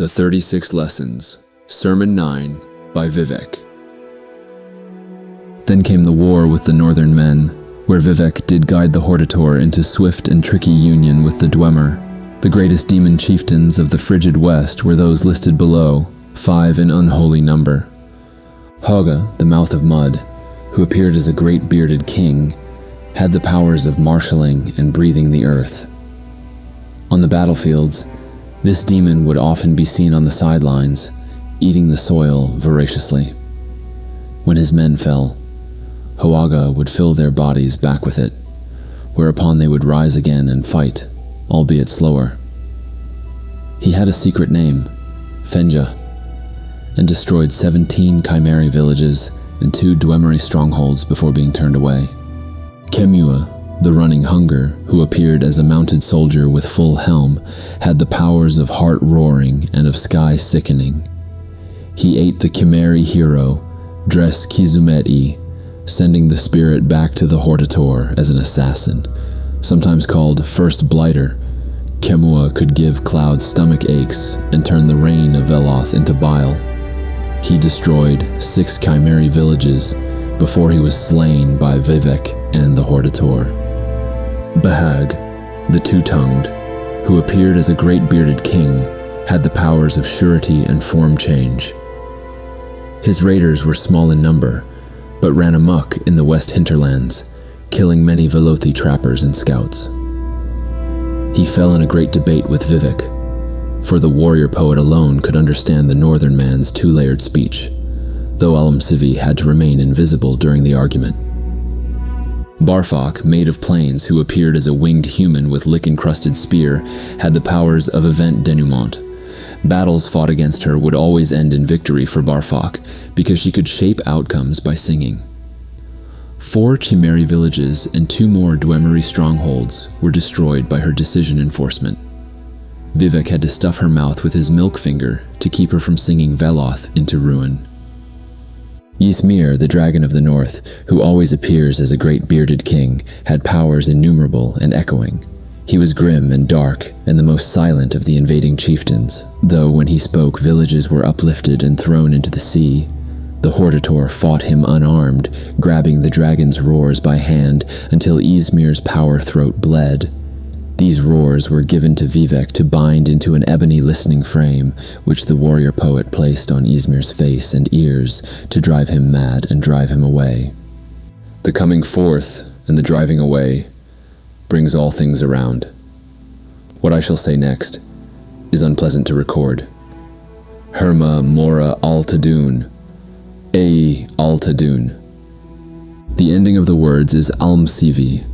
The 36 Lessons, Sermon 9 by Vivec. Then came the war with the northern men, where Vivec did guide the Hortator into swift and tricky union with the Dwemer. The greatest demon chieftains of the frigid west were those listed below, 5 in unholy number. Haga, the mouth of mud, who appeared as a great bearded king, had the powers of marshalling and breathing the earth. On the battlefields, this demon would often be seen on the sidelines, eating the soil voraciously. When his men fell, Haga would fill their bodies back with it, whereupon they would rise again and fight, albeit slower. He had a secret name, Fenja, and destroyed 17 Chimeri villages and 2 Dwemery strongholds before being turned away. Kemua, the running hunger, who appeared as a mounted soldier with full helm, had the powers of heart roaring and of sky sickening. He ate the Chimeri hero, Dres Kizumeti, sending the spirit back to the Hortator as an assassin. Sometimes called First Blighter, Kemua could give Cloud stomach aches and turn the rain of Veloth into bile. He destroyed 6 Chimeri villages before he was slain by Vivec and the Hortator. Bahag, the two-tongued, who appeared as a great bearded king, had the powers of surety and form change. His raiders were small in number, but ran amok in the west hinterlands, killing many Velothi trappers and scouts. He fell in a great debate with Vivec, for the warrior poet alone could understand the northern man's 2-layered speech, though Alamsivi had to remain invisible during the argument. Barfok, maid of plains, who appeared as a winged human with lick-encrusted spear, had the powers of event denouement. Battles fought against her would always end in victory for Barfok, because she could shape outcomes by singing. 4 Chimeri villages and 2 more Dwemery strongholds were destroyed by her decision enforcement. Vivec had to stuff her mouth with his milk finger to keep her from singing Veloth into ruin. Ysmir, the dragon of the north, who always appears as a great bearded king, had powers innumerable and echoing. He was grim and dark, and the most silent of the invading chieftains, though when he spoke villages were uplifted and thrown into the sea. The Hortator fought him unarmed, grabbing the dragon's roars by hand until Ysmir's power throat bled. These roars were given to Vivec to bind into an ebony listening frame, which the warrior poet placed on Ysmir's face and ears to drive him mad and drive him away. The coming forth and the driving away brings all things around. What I shall say next is unpleasant to record. Herma Mora Altadun, Ei Altadun. The ending of the words is Almsivi,